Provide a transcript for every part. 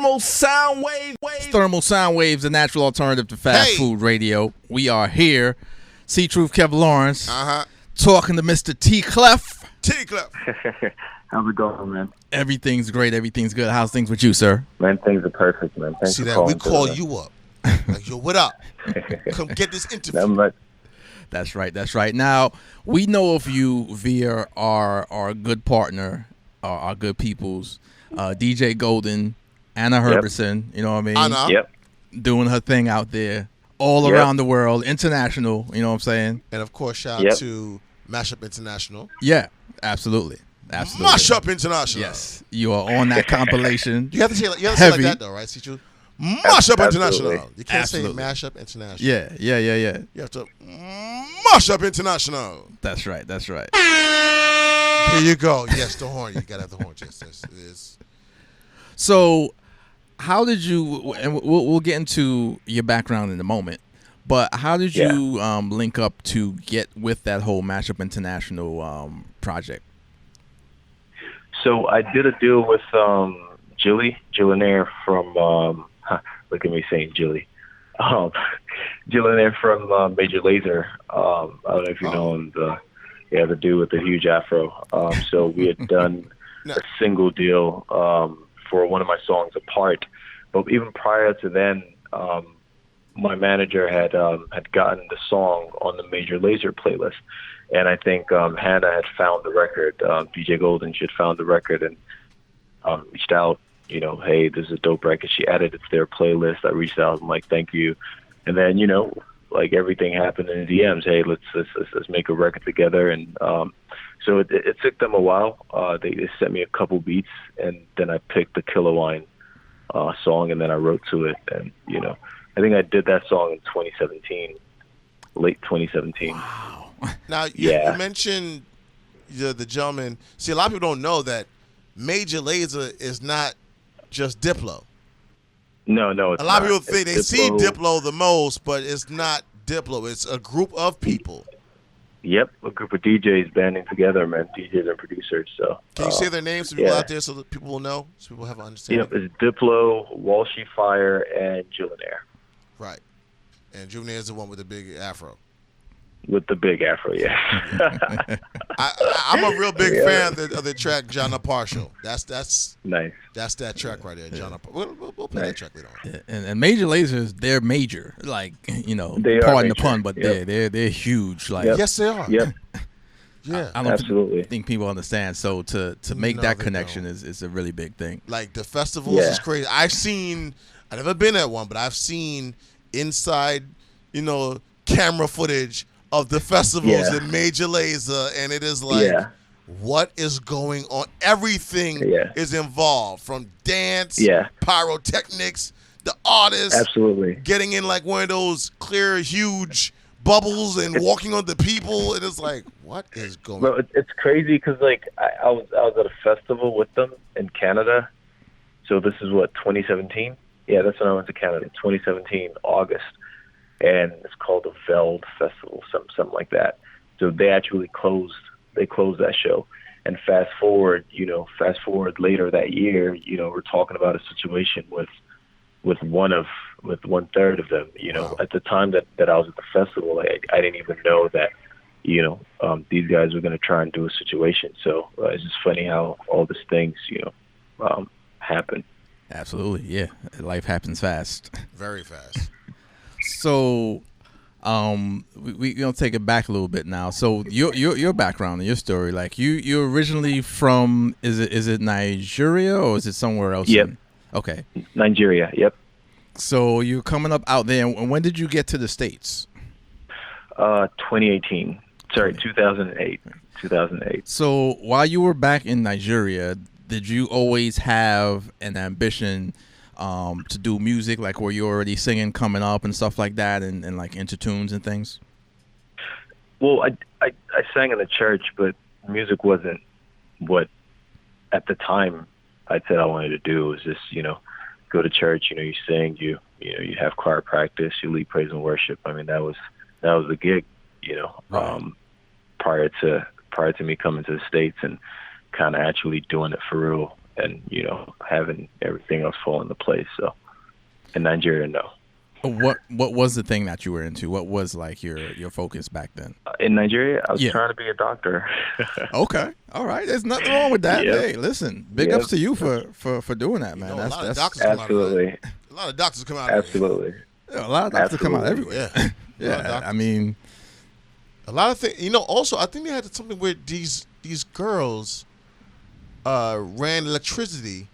Thermal sound wave. Thermal sound waves, the natural alternative to fast food radio. We are here. C.Truth, Kev Lawrence. Talking to Mr. Teeklef. How's it going, man? Everything's great. Everything's good. How's things with you, sir? Man, things are perfect, man. Thanks See for that? calling We call today. you up. Like, yo, what up? Come get this interview. Not much. That's right. That's right. Now, we know of you via our good partner, our good peoples, DJ Golden, Anna Herberson, you know what I mean? Anna. Yep. Doing her thing out there all around the world, international, you know what I'm saying? And, of course, shout out to Mashup International. Yeah, absolutely. Absolutely. Mashup International. Yes. You are on that compilation. You have to say it like that, though, right, C.Truth? Mashup International. You can't say Mashup International. Yeah. You have to Mashup International. That's right. That's right. Here you go. Yes, the horn. You got to have the horn. Yes. So, how did you, and we'll get into your background in a moment, but how did you link up to get with that whole Mashup International project? So I did a deal with Jillionaire from, look at me saying Jilly. Jillionaire from Major Lazer. I don't know if you know him, the dude with the huge afro. So we had done a single deal for one of my songs, Apart. But even prior to then, my manager had gotten the song on the Major Lazer playlist. And I think Hannah had found the record. DJ Golden, she had found the record and reached out, you know, hey, this is a dope record. She added it to their playlist. I reached out. I'm like, thank you. And then, you know, like everything happened in the DMs. Hey, let's make a record together. And so it took them a while. They sent me a couple beats, and then I picked the Killa Wine song, and then I wrote to it. And, you know, I think I did that song in 2017, late 2017. Wow. Now, you mentioned the gentleman. See, a lot of people don't know that Major Lazer is not just Diplo. No, it's a lot of not. people think they see Diplo the most, but it's not Diplo. It's a group of people. Yep, a group of DJs banding together, man. DJs and producers. So can you say their names to people out there so that people will know, so people have an understanding? Yep, it's Diplo, Walshy Fire, and Jillionaire. Right, and Jillionaire is the one with the big afro. With the big afro, yeah. I'm a real big fan of the track Jana Partial. That's nice. That's that track right there, Jana. We'll play that track later on. Yeah, and Major Lazer, they're major, like, you know, they pardon the pun, but they're huge. Like, yes, they are. Yep. Yeah, I don't absolutely think people understand. So to make that connection is a really big thing. Like the festivals is crazy. I've never been at one, but I've seen inside, you know, camera footage of the festivals in Major Lazer, and it is like, what is going on? Everything is involved, from dance, pyrotechnics, the artists, absolutely getting in like one of those clear, huge bubbles and walking on the people. And it's like, what is going on? Well, it's crazy because like I was at a festival with them in Canada. So this is what, 2017? Yeah, that's when I went to Canada, 2017, August. And it's called the Veld Festival, something like that. So they actually closed that show. And fast forward later that year, you know, we're talking about a situation with one third of them. You know, at the time that I was at the festival, I didn't even know that, you know, these guys were going to try and do a situation. So it's just funny how all these things, you know, happen. Absolutely, yeah. Life happens fast. Very fast. So, we're gonna take it back a little bit now. So your background and your story, like you're originally from, is it Nigeria or is it somewhere else? Yep. Okay. Nigeria. Yep. So you're coming up out there, and when did you get to the States? 2018. Sorry, 2008. 2008. So while you were back in Nigeria, did you always have an ambition to do music, like were you already singing coming up and stuff like that, and like into tunes and things? Well, I sang in the church, but music wasn't what at the time I said I wanted to do. It was just, you know, go to church, you know, you sing, you have choir practice, you lead praise and worship. I mean, that was the gig, you know. Right. Prior to me coming to the States and kind of actually doing it for real and having everything else fall into place. So in Nigeria, no. What was the thing that you were into? What was like your focus back then? In Nigeria, I was trying to be a doctor. Okay, all right. There's nothing wrong with that. Yep. Hey, listen, big ups to you for doing that, man. A lot of doctors absolutely. A lot of doctors come out. Absolutely. A lot of doctors come out everywhere. Yeah, I mean, a lot of things. Also, I think they had something where these girls ran electricity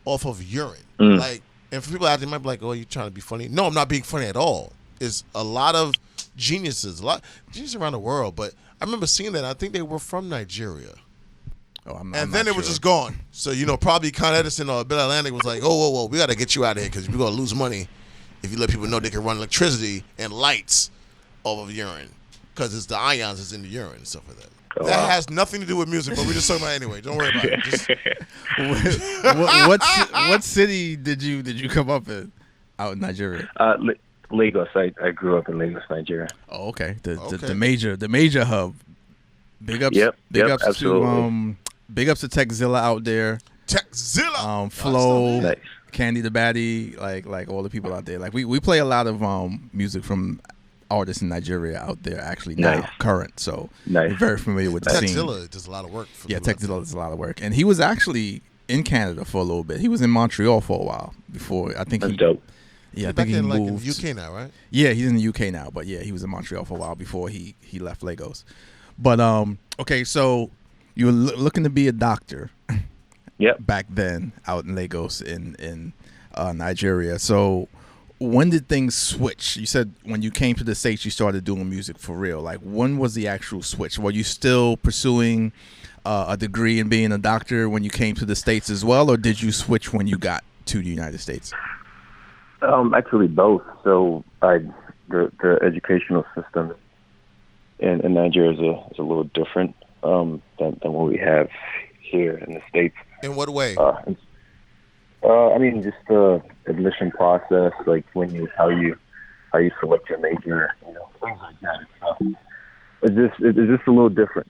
off of urine, like. And for people out there might be like, "Oh, you're trying to be funny." No, I'm not being funny at all. It's a lot of geniuses around the world. But I remember seeing that. I think they were from Nigeria. I'm then not it was just gone. So probably Con Edison or Bill Atlantic was like, "Oh, whoa, we got to get you out of here because we're gonna lose money if you let people know they can run electricity and lights off of urine because it's the ions that's in the urine and stuff like that." That has nothing to do with music, but we're just talking about it anyway. Don't worry about it. What city did you come up in out in Nigeria? Lagos. I grew up in Lagos, Nigeria. Oh, okay. The major hub. Big ups. Big ups absolutely. Big ups to Techzilla out there. Techzilla. Flow. Nice. Candy the Baddie, like all the people out there. Like we play a lot of music from artists in Nigeria out there actually now, current. So we're very familiar with the scene. Techzilla does a lot of work. Techzilla does a lot of work. And he was actually in Canada for a little bit. He was in Montreal for a while before. I think That's dope. Yeah, I think he moved. In the UK now, right? Yeah, he's in the UK now. But yeah, he was in Montreal for a while before he left Lagos. But okay, so you were looking to be a doctor. Yep. Back then, out in Lagos in Nigeria. So when did things switch? You said when you came to the States, you started doing music for real. Like, when was the actual switch? Were you still pursuing a degree in being a doctor when you came to the States as well, or did you switch when you got to the United States? Actually, both. So the educational system in Nigeria is a little different than what we have here in the States. In what way? I mean, just the admission process, like how you select your major, things like that. It's just a little different,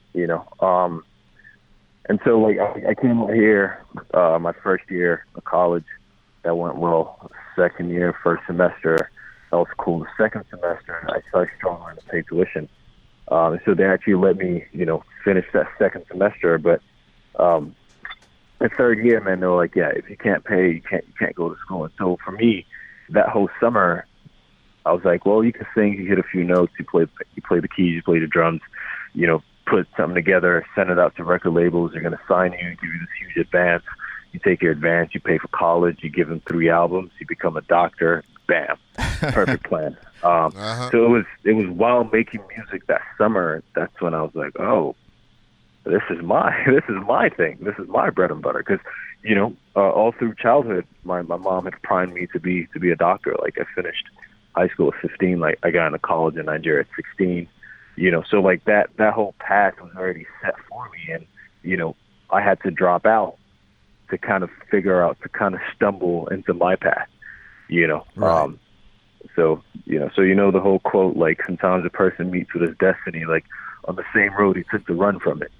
And so, like, I came out here my first year of college. That went well. Second year, first semester, that was cool. The second semester, I started struggling to pay tuition. So they actually let me, finish that second semester. But the third year, man, they were like, yeah, if you can't pay, you can't go to school. And so for me, that whole summer, I was like, well, you can sing, you hit a few notes, you play the keys, you play the drums, put something together, send it out to record labels. They're going to sign you, give you this huge advance. You take your advance, you pay for college, you give them 3 albums, you become a doctor. Bam, perfect plan. So it was while making music that summer. That's when I was like, oh, this is my thing. This is my bread and butter. Because all through childhood, my mom had primed me to be a doctor. Like, I finished high school at 15. Like, I got into college in Nigeria at 16. So like that whole path was already set for me, and I had to drop out to kind of figure out, to kind of stumble into my path. Right. So the whole quote, like, sometimes a person meets with his destiny, like, on the same road he took to run from it.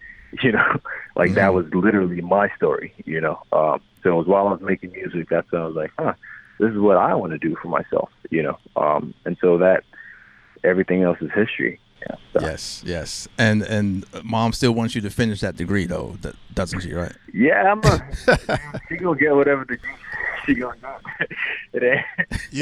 Like, that was literally my story. So it was while I was making music, that's when I was like, this is what I want to do for myself. And so that everything else is history. Yeah, so. Yes. And mom still wants you to finish that degree, though, doesn't she, right? Yeah, she gonna get whatever degree she gonna get. It ain't,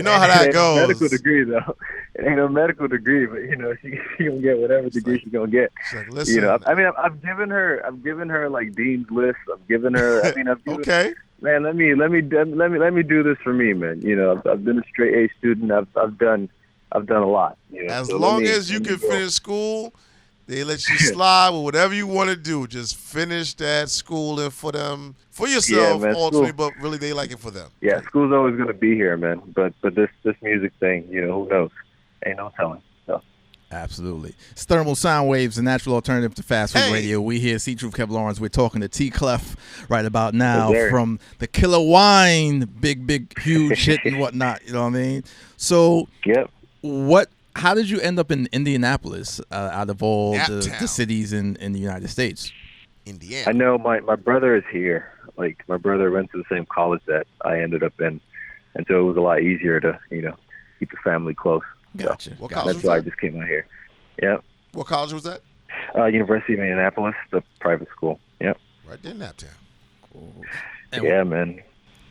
how that goes. No medical degree, though. It ain't no medical degree, but she gonna get whatever degree she gonna get. Like, listen, I've given her like dean's list. I've given her. I've given, okay. Man, let me do this for me, man. I've been a straight A student. I've done a lot. As long as you can finish school, they let you slide with whatever you want to do. Just finish that schooling for them, for yourself, ultimately, but really they like it for them. Yeah, school's always going to be here, man. But this music thing, who knows? Ain't no telling. So. Absolutely. It's Thermal Sound Waves, the natural alternative to fast food radio. We here, C.Truth, Kev Lawrence. We're talking to Teeklef right about now from the Killa Wine, big, huge hit and whatnot. You know what I mean? So, yep. How did you end up in Indianapolis out of all the cities in the United States? Indiana. I know my brother is here. Like, my brother went to the same college that I ended up in, and so it was a lot easier to, keep the family close. Gotcha. What Gotcha. college That's was why that? I just came out here. Yep. What college was that? University of Indianapolis, the private school. Yep. Right there in Naptown. Yeah, man.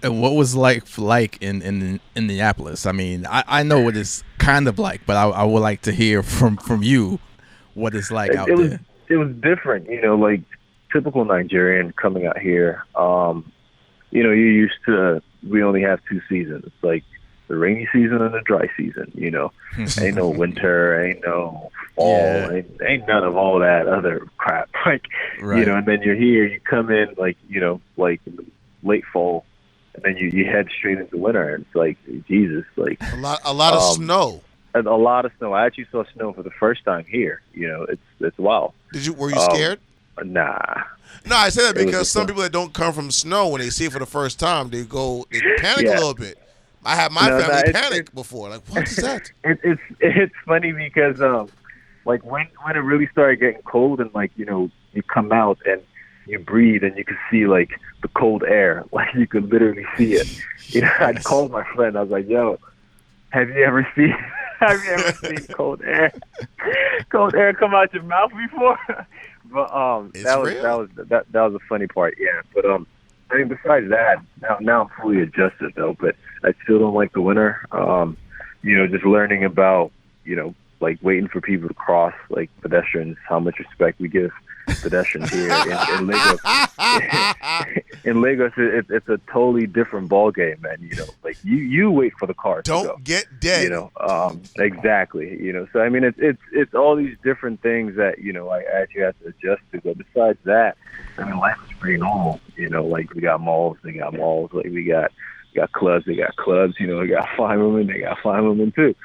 And what was like in Indianapolis? I mean, I know what it's kind of like, but I would like to hear from you what it's like out there. It was different, like typical Nigerian coming out here. You're used to, we only have 2 seasons. It's like the rainy season and the dry season, Ain't no winter, ain't no fall, ain't none of all that other crap. Like, right. And then you're here, you come in like in the late fall, and then you head straight into winter, and it's like, Jesus, like a lot of snow. A lot of snow. I actually saw snow for the first time here. It's wild. Were you scared? Nah. No, I say that because some people that don't come from snow, when they see it for the first time, they panic a little bit. I had my family panic before. Like, what is that? It's funny because like when it really started getting cold, and like you come out and you breathe and you can see like the cold air, like you could literally see it. I called my friend. I was like, "Yo, have you ever seen cold air come out your mouth before?" But that was a funny part. Yeah, but I mean, besides that, now I'm fully adjusted though. But I still don't like the winter. Just learning about like waiting for people to cross, like pedestrians, how much respect we give pedestrians here in Lagos. In Lagos, it's a totally different ball game, man. Like you wait for the car. Don't get dead. Exactly. So I mean, it's all these different things that I actually have to adjust to. But besides that, I mean, life is pretty normal. Like we got malls, they got malls. Like we got clubs, they got clubs. We got fine women, they got fine women too.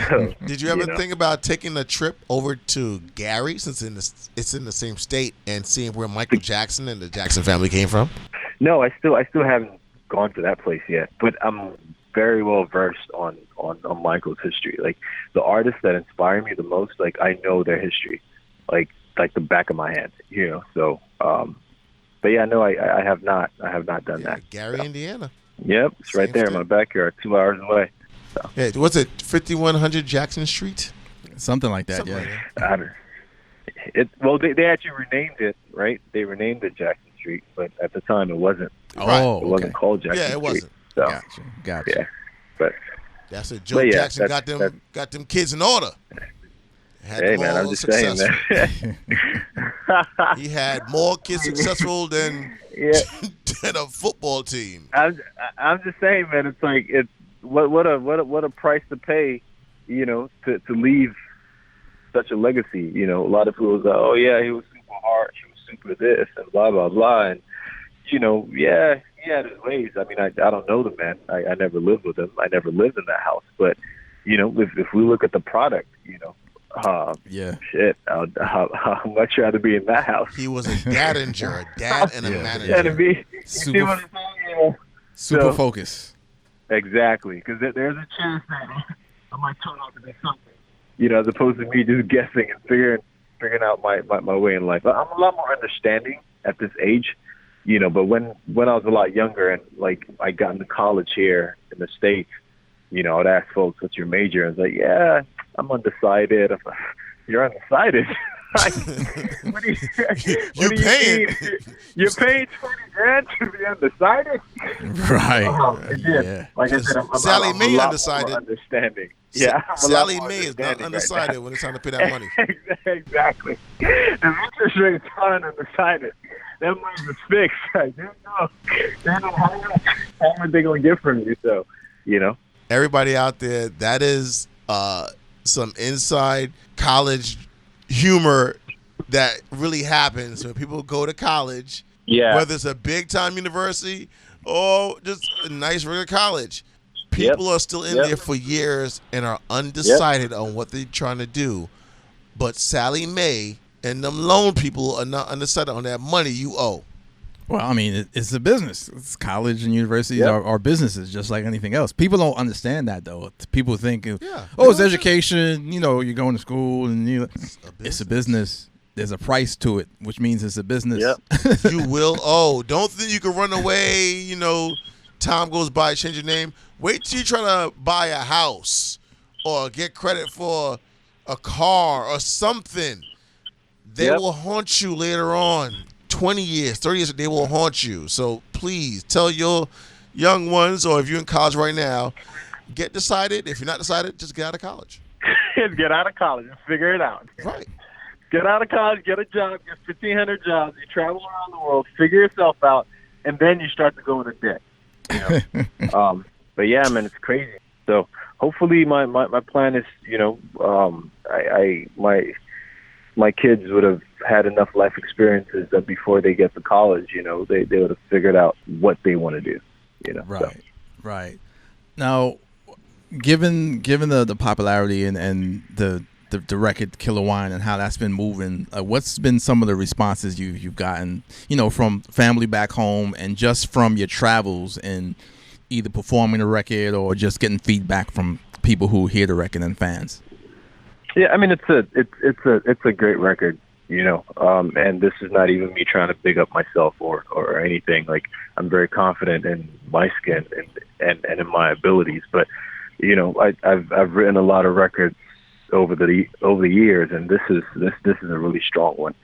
So, did you ever think about taking a trip over to Gary, since it's in the same state, and seeing where Michael Jackson and the Jackson family came from? No, I still haven't gone to that place yet, but I'm very well versed on Michael's history. Like the artists that inspire me the most, like I know their history, like the back of my hand. So, but yeah, no, I have not done that. Gary, Indiana. Yep, it's right there in my backyard, 2 hours away. So. Yeah, what's it? 5100 Jackson Street, something like that. They actually renamed it, right? They renamed it Jackson Street, but at the time it wasn't. Oh, it wasn't called Jackson Street. Yeah, it wasn't. So, Gotcha. Yeah, but that's it. Joe Jackson got them kids in order. Hey man, I'm just saying that. He had more kids successful than a football team. I'm just saying, man. It's like what a price to pay, to leave such a legacy. A lot of people go, oh yeah, he was super hard, he was super this and blah blah blah, and he had his ways. I mean, I don't know the man. I never lived with him. I never lived in that house, but if we look at the product, shit, I'd much rather be in that house. He was a dadanger, a dad and a manager. Super focused. Exactly, because there's a chance that I might turn out to be something, as opposed to me just guessing and figuring out my way in life. I'm a lot more understanding at this age, but when I was a lot younger and like I got into college here in the States, I would ask folks, what's your major? And I was like, yeah, I'm undecided. I'm like, you're undecided? What are you paying? You're paying $20,000 to be undecided? Right. Yeah. Like I said, I'm Sally I'm Mae a lot undecided. More understanding. Yeah. Sally Mae is not undecided when it's time to pay that money. Exactly. The interest rate is fine undecided. That money's fixed. Like, they don't know how much they're going to get from you. So, Everybody out there, that is some inside college humor that really happens when people go to college. Yeah. Whether it's a big time university or just a nice regular college. People are still in there for years and are undecided on what they're trying to do. But Sally Mae and them loan people are not undecided on that money you owe. Well, I mean, it's a business. It's college and universities are businesses just like anything else. People don't understand that, though. People think, it's education. You're going to school and it's a business. there's a price to it, which means it's a business. Yep. You will. Oh, don't think you can run away. You know, time goes by, change your name. Wait till you try to buy a house or get credit for a car or something. They will haunt you later on. 20 years, 30 years, they will haunt you. So please tell your young ones, or if you're in college right now, get decided. If you're not decided, just get out of college. Get out of college and figure it out. Right. Get out of college, get a job, get 1,500 jobs. You travel around the world, figure yourself out, and then you start to go into debt. You know? But yeah, man, it's crazy. So hopefully, my plan is, you know, my kids would have had enough life experiences that before they get to college, you know, they would have figured out what they want to do. You know, right. Now, given the popularity and the record Killa Wine and how that's been moving, what's been some of the responses you've gotten, you know, from family back home and just from your travels and either performing the record or just getting feedback from people who hear the record and fans? Yeah, I mean, it's a great record, you know, and this is not even me trying to big up myself or anything. Like, I'm very confident in my skin and in my abilities, but you know, I've written a lot of records over the years, and this is a really strong one,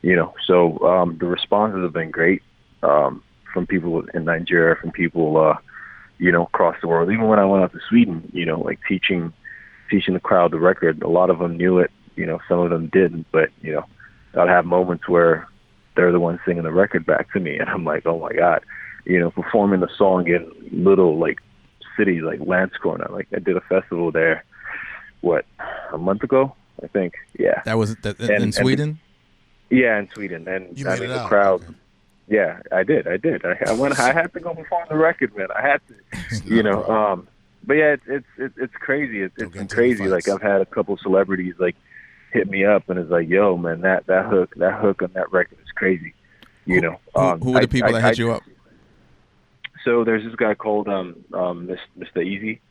you know. So the responses have been great from people in Nigeria, from people you know, across the world. Even when I went out to Sweden, you know, like teaching the crowd the record, a lot of them knew it, you know, some of them didn't, but you know, I'd have moments where they're the ones singing the record back to me, and I'm like, oh my God, you know, performing the song in little like cities like Landskrona. Like, I did a festival there, a month ago, I think. Yeah. That was in Sweden? Yeah, in Sweden. And you made it the out. crowd. Okay. Yeah, I did. I went. I had to go perform the record, man. I had to, you know. But yeah, it's crazy. It's been crazy. Like, I've had a couple celebrities like hit me up and it's like, yo, man, that hook on that record is crazy. You know. Who are the people that hit you up? So there's this guy called Mr. Easy.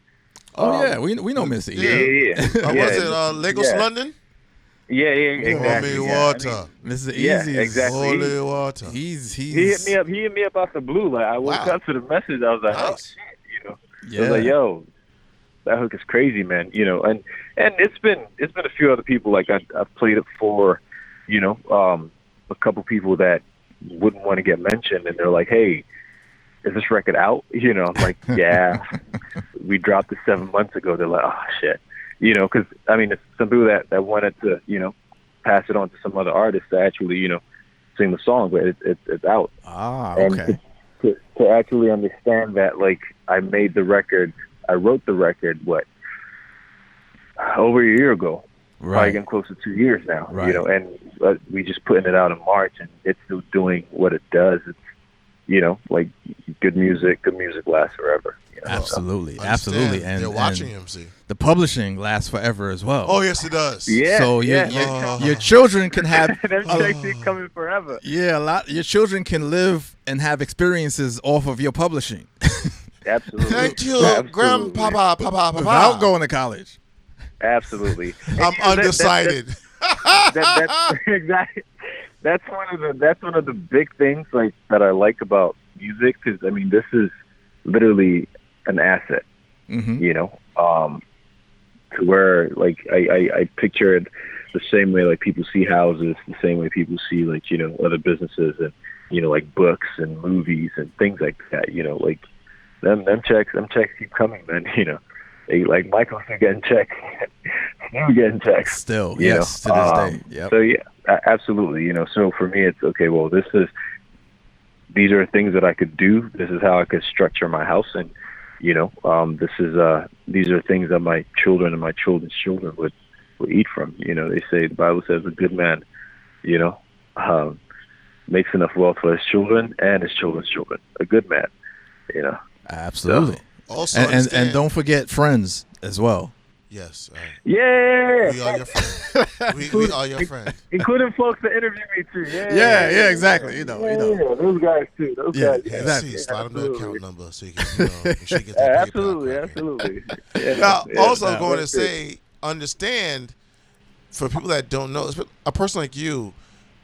Oh yeah, we know Mr. Easy. Yeah. Was it Lagos, London? Yeah, exactly. Holy water. Mr. Easy. Yeah, exactly. Holy water. He hit me up out the blue. Like, I woke up to the message. I was like, oh shit, you know. Yeah. I was like, yo, that hook is crazy, man. You know, and it's been a few other people. Like, I've played it for, you know, a couple people that wouldn't want to get mentioned, and they're like, hey, is this record out? You know, I'm like, yeah, we dropped it 7 months ago. They're like, oh shit, you know, because I mean, it's some people that wanted to, you know, pass it on to some other artists to actually, you know, sing the song, but it's out. Ah, okay. And to actually understand that, like, I wrote the record, over a year ago, probably getting close to 2 years now, you know, and we just putting it out in March, and it's still doing what it does. It's, you know, like, good music lasts forever. You know? Absolutely, So, absolutely. And they're watching him, see. The publishing lasts forever as well. Oh, yes, it does. Yeah. So your children can have them checks keep coming forever. Yeah, your children can live and have experiences off of your publishing. Absolutely. Thank you, Grandpapa. Without going to college. Absolutely. I'm undecided. That's exactly. That's one of the big things, like, that I like about music, because I mean, this is literally an asset. Mm-hmm. You know, to where, like, I picture it the same way, like, people see houses, the same way people see, like, you know, other businesses, and, you know, like, books and movies and things like that. You know, like, them checks keep coming, man. You know, they, like, Michael's still getting checks, still getting checks. Still, you yes, know? To this day. Yep. So yeah, absolutely. You know, so for me, it's okay. Well, these are things that I could do. This is how I could structure my house, and, you know, these are things that my children and my children's children would eat from. You know, they say, the Bible says a good man, you know, makes enough wealth for his children and his children's children. A good man, you know. Absolutely. So, Also, and don't forget friends as well. Yes. Yeah. We are your friends. we are your friends. Including folks that interview me too. Yeah, exactly. You know. Yeah, those guys too. Those guys. Yeah, exactly. Slide them the account number so you can, you know, make sure you get that PayPal. Absolutely. Now, also, I'm going to say, understand, for people that don't know, a person like you,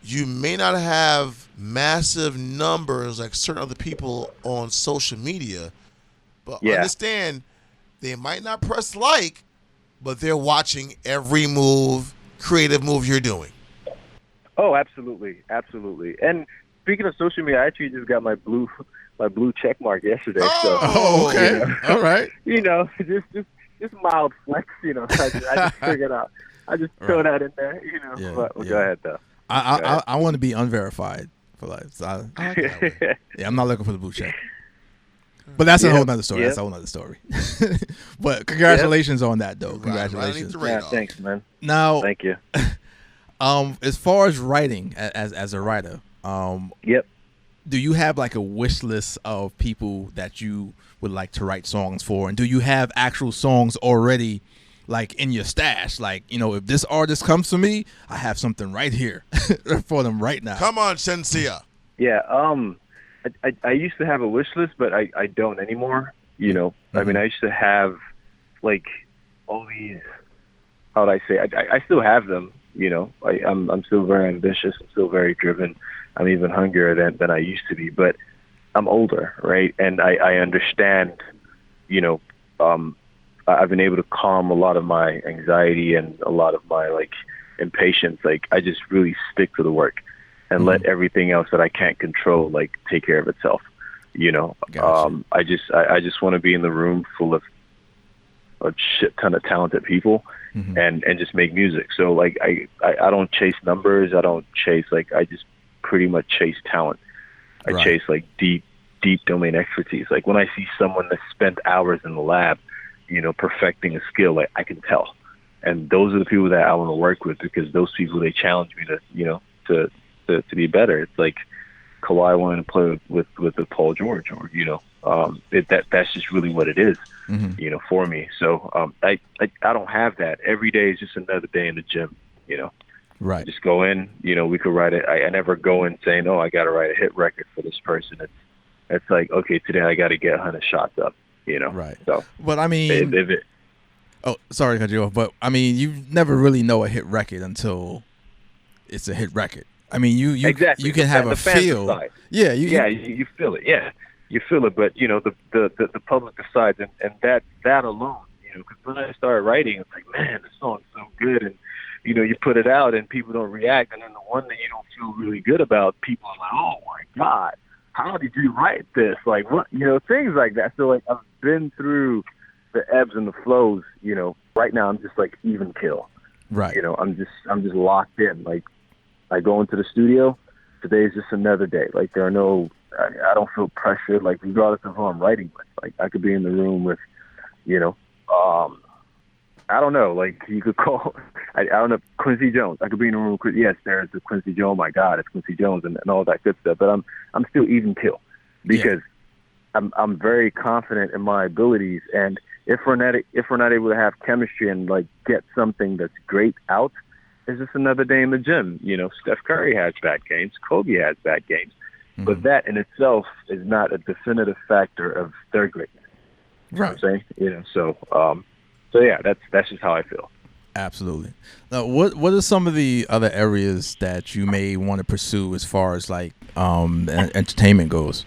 you may not have massive numbers like certain other people on social media, but understand they might not press like, but they're watching every creative move you're doing. Oh, absolutely. And speaking of social media, I actually just got my blue check mark yesterday. Oh, okay. You know, all right. You know, just mild flex. You know, I just figured out. I just throw that in there. You know, but go ahead though. I want to be unverified for life. So I like it that way. Yeah, I'm not looking for the blue check. But that's a whole nother story. That's a whole nother story. But congratulations on that, though. Congratulations. Thanks, man. Now, thank you. As far as writing, as a writer, do you have like a wish list of people that you would like to write songs for, and do you have actual songs already, like in your stash? Like, you know, if this artist comes to me, I have something right here for them right now. Come on, Shensia. Yeah. I used to have a wish list, but I don't anymore. You know, I mean, I used to have like all these. How would I say? I still have them. You know, I'm still very ambitious. I'm still very driven. I'm even hungrier than I used to be. But I'm older, right? And I understand. You know, I've been able to calm a lot of my anxiety and a lot of my like impatience. Like I just really stick to the work and let everything else that I can't control like take care of itself. You know, Gotcha. I just want to be in the room full of a shit ton of talented people and just make music. So like I don't chase numbers. I don't chase I just pretty much chase talent. I chase like deep domain expertise. Like when I see someone that spent hours in the lab, you know, perfecting a skill, like I can tell. And those are the people that I want to work with because those people, they challenge me to, you know, to be better. It's like Kawhi wanting to play with Paul George, or you know, that's just really what it is, you know, for me. So I don't have that. Every day is just another day in the gym, you know. Right. Just go in, you know. We could write it. I never go in saying, "Oh, I got to write a hit record for this person." It's like, okay, today I got to get 100 shots up, you know. Right. So, but I mean, oh, sorry to cut you off, but I mean, you never really know a hit record until it's a hit record. I mean, you can have a feel. Yeah, you feel it. Yeah, you feel it. But you know, the public decides, and that alone, you know, because when I started writing, it's like, man, this song's so good, and you know, you put it out and people don't react, and then the one that you don't feel really good about, people are like, oh my God, how did you write this? Like what, you know, things like that. So like I've been through the ebbs and the flows. You know, right now I'm just like even kill. Right. You know, I'm just locked in. Like I go into the studio. Today's just another day. Like there are no, I don't feel pressured. Like regardless of who I'm writing with, like I could be in the room with, you know, I don't know. Like you could call, I don't know, Quincy Jones. I could be in the room with, yes, there's the Quincy Jones. Oh my God, it's Quincy Jones and all that good stuff. But I'm still even kill because I'm very confident in my abilities. And if we're not able to have chemistry and like get something that's great out, it's just another day in the gym. You know, Steph Curry has bad games. Kobe has bad games. But that in itself is not a definitive factor of their greatness. Right. You know what I'm saying? You know, so yeah, that's just how I feel. Absolutely. Now, what are some of the other areas that you may want to pursue as far as like entertainment goes?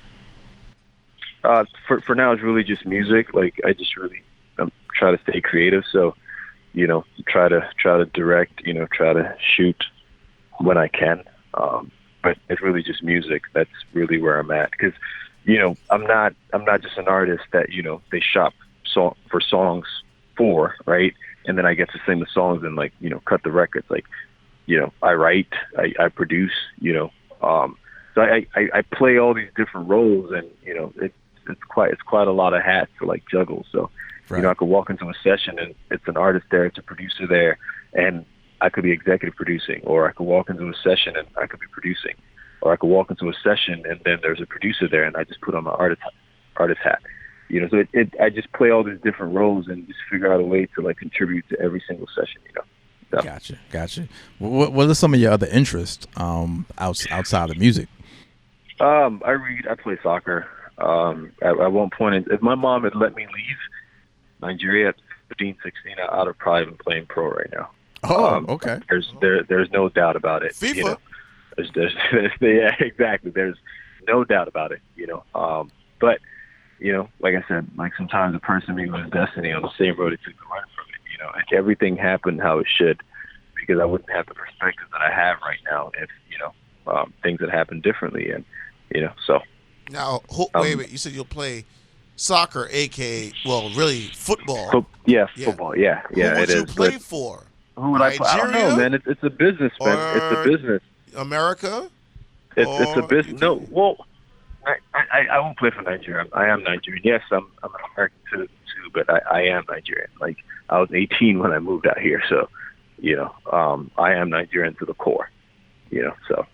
For now, it's really just music. Like I just really try to stay creative. So, you know, try to direct. You know, try to shoot when I can. But it's really just music. That's really where I'm at. Because, you know, I'm not just an artist that, you know, they shop for songs for, right? And then I get to sing the songs and like, you know, cut the records. Like, you know, I write, I produce, you know. So I play all these different roles, and you know, it's quite a lot of hats to like juggle. So, you know, I could walk into a session and it's an artist there, it's a producer there, and I could be executive producing, or I could walk into a session and I could be producing, or I could walk into a session and then there's a producer there and I just put on my artist hat. You know, so I just play all these different roles and just figure out a way to like contribute to every single session. You know. So. Gotcha. What are some of your other interests outside of music? I read. I play soccer. At one point, if my mom had let me leave Nigeria at 15, 16, I'd have probably been playing pro right now. Oh, okay. There's no doubt about it. FIFA. You know? Yeah, exactly. There's no doubt about it. But like I said, like sometimes a person meets his destiny on the same road it took to learn from it. Like everything happened how it should, because I wouldn't have the perspective that I have right now if things had happened differently, and so. Now, wait. You said you'll play soccer, aka, well, really football. Football. Yeah, Who would it you is. play for? Who would I play? I don't know, man. It's a business, man. It's a business. America? It's a business. No, well, I won't play for Nigeria. I am Nigerian. Yes, I'm an American too, but I am Nigerian. Like, I was 18 when I moved out here, so I am Nigerian to the core. So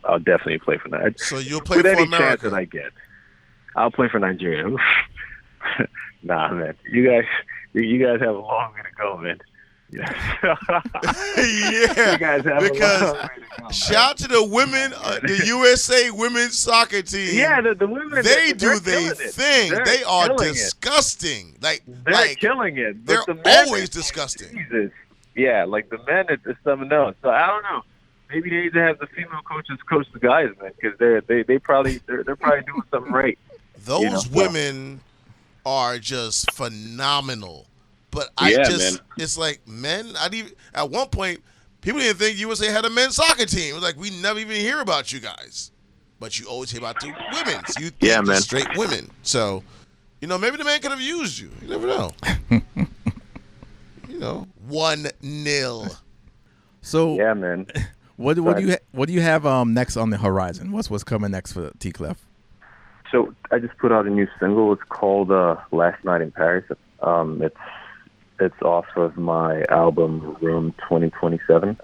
I'll definitely play for Nigeria. So you'll play with for any America? chance that I get. I'll play for Nigeria. Nah, man. You guys have a long way to go, man. Yeah, you guys have because a long way to go, shout to the women, the USA women's soccer team. Yeah, the women. They do their thing. They are disgusting. They're killing it. They're the men, always disgusting. Jesus. Yeah, like the men, it's something else. So I don't know. Maybe they need to have the female coaches coach the guys, man, because they're probably doing something right. Those women are just phenomenal. But it's like men. At one point, people didn't think USA had a men's soccer team. It was like, we never even hear about you guys. But you always hear about the women's. You think the straight women. So, maybe the man could have used you. You never know. 1-0. So yeah, man. What do you have next on the horizon? What's coming next for Teeklef? So I just put out a new single. It's called "Last Night in Paris." It's off of my album Room 2027.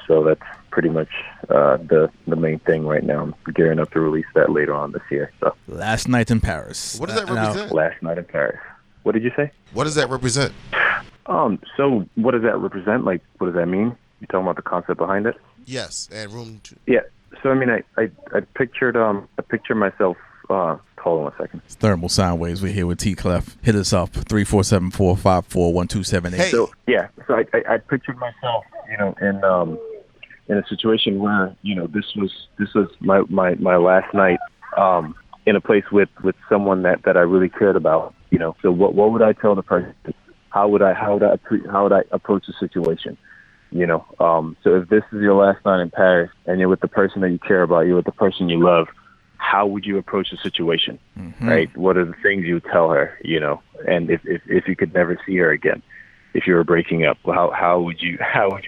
So that's pretty much the main thing right now. I'm gearing up to release that later on this year. So Last Night in Paris. What does that represent? Last Night in Paris. What did you say? What does that represent? So what does that represent? Like, what does that mean? You talking about the concept behind it? Yes, and Room 2. Yeah. So I mean, I pictured myself. Hold on 1 second. It's Thermal Sound Waves. We're here with Teeklef. Hit us up 347-454-1278. Hey. So I pictured myself, in a situation where this was my last night in a place with someone that I really cared about. So what would I tell the person? How would I approach the situation? So if this is your last night in Paris and you're with the person that you care about, you're with the person you love, how would you approach the situation? Mm-hmm. Right? What are the things you would tell her? And if you could never see her again, if you were breaking up, how would you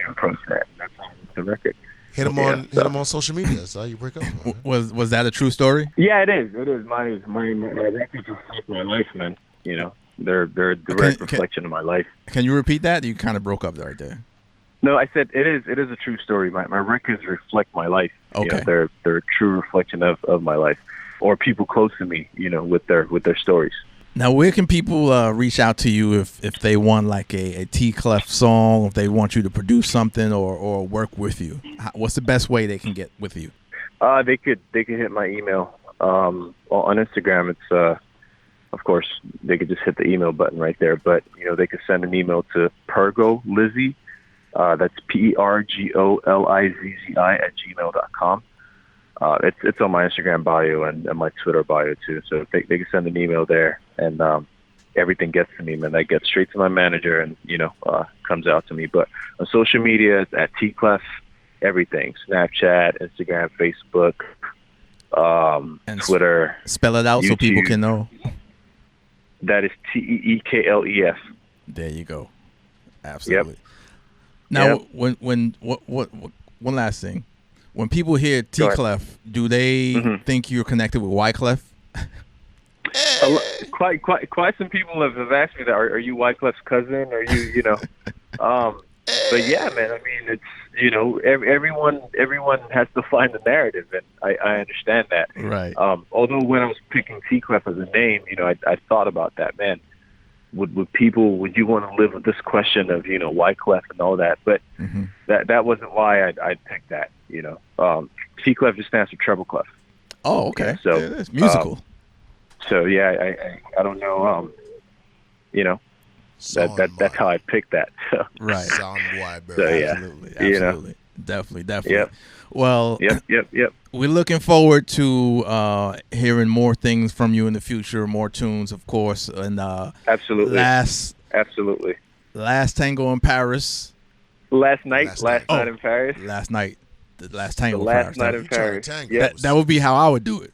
approach that? That's the record. Hit him on social media. That's how you break up. Was that a true story? Yeah, it is. It is. My records reflect my life, man. They're a direct reflection of my life. Can you repeat that? You kind of broke up right there. No, I said it is a true story. My records reflect my life. Okay. They're a true reflection of my life, or people close to me, with their stories. Now, where can people reach out to you if they want like a Teeklef song, if they want you to produce something or work with you? What's the best way they can get with you? They could hit my email on Instagram. It's of course they could just hit the email button right there. But they could send an email to Pergo Lizzy. That's PERGOLIZZI @gmail.com. It's on my Instagram bio and my Twitter bio too. So they can send an email there, and everything gets to me, man. That gets straight to my manager, and comes out to me. But on social media, it's at Teeklef, everything: Snapchat, Instagram, Facebook, and Twitter. Spell it out YouTube. So people can know. That is TEEKLEF. There you go. Absolutely. Yep. Now, when one last thing, when people hear Teeklef, do they think you're connected with Wyclef? Quite some people have asked me that. Are you Wyclef's cousin? Are you But yeah, man. I mean, it's everyone has to find the narrative, and I understand that. Right. Although when I was picking Teeklef as a name, I thought about that, man. Would you want to live with this question of Wyclef and all that? But that wasn't why I picked that. Teeklef just stands for treble clef. Oh, okay. So it's musical. So yeah, I don't know. That's how I picked that. So. Right. Sound boy, bro. So yeah, absolutely. Definitely. Yep. Well, Yep. We're looking forward to hearing more things from you in the future, more tunes, of course. And absolutely. Absolutely. Last Tango in Paris. Last night in Paris. Last night. The last tango. The last night in Paris. That would be how I would do it.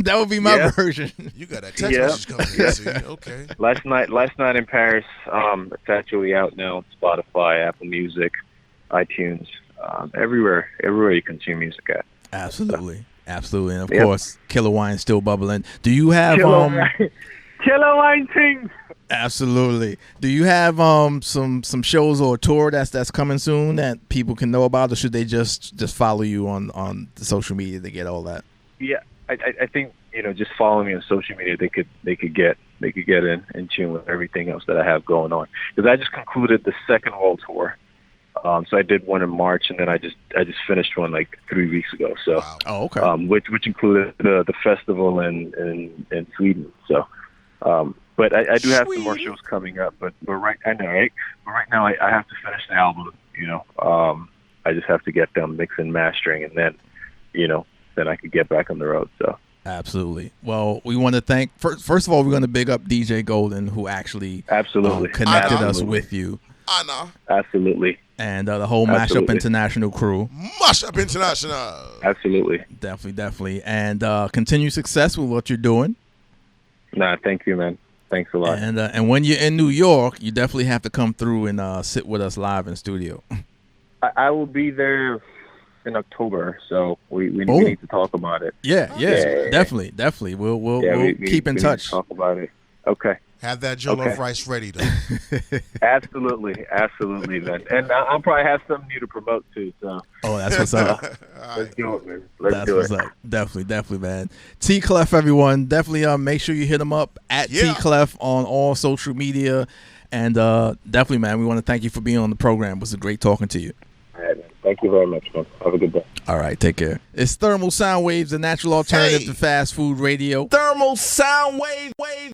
That would be my version. You got that text message coming in. See? Okay. Last night in Paris. It's actually out now. Spotify, Apple Music, iTunes, everywhere you consume music at. Absolutely. And of course, Killa Wine still bubbling. Do you have Killa Wine things? Absolutely. Do you have some shows or a tour that's coming soon that people can know about, or should they just follow you on the social media to get all that? Yeah, I think just following me on social media, they could get in tune with everything else that I have going on, because I just concluded the second world tour. So I did one in March, and then I just finished one like 3 weeks ago. So, wow. Oh, okay. Which included the festival in Sweden. So, but I do have some more shows coming up. But right now I have to finish the album. I just have to get them mixing, mastering, and then then I could get back on the road. So. Absolutely. Well, we want to thank first of all, we're going to big up DJ Golden, who actually connected us with you. Anna. Absolutely. And the whole Mashup International crew. Mashup International. Absolutely. Definitely. And continue success with what you're doing. Nah, thank you, man. Thanks a lot. And when you're in New York, you definitely have to come through and sit with us live in studio. I will be there in October, so we need to talk about it. Yeah. Definitely. We'll keep in touch. Talk about it. Okay. Have that jollof rice ready, though. Absolutely, man. And I'll probably have something new to promote too. So. Oh, that's what's up. Let's do it, man. Let's do it. Up. Definitely, man. Teeklef, everyone. Definitely make sure you hit him up at Teeklef on all social media. And definitely, man, we want to thank you for being on the program. It was great talking to you. All right, man. Thank you very much, man. Have a good day. All right, take care. It's Thermal Sound Waves, the natural alternative to fast food radio. Thermal Sound Wave.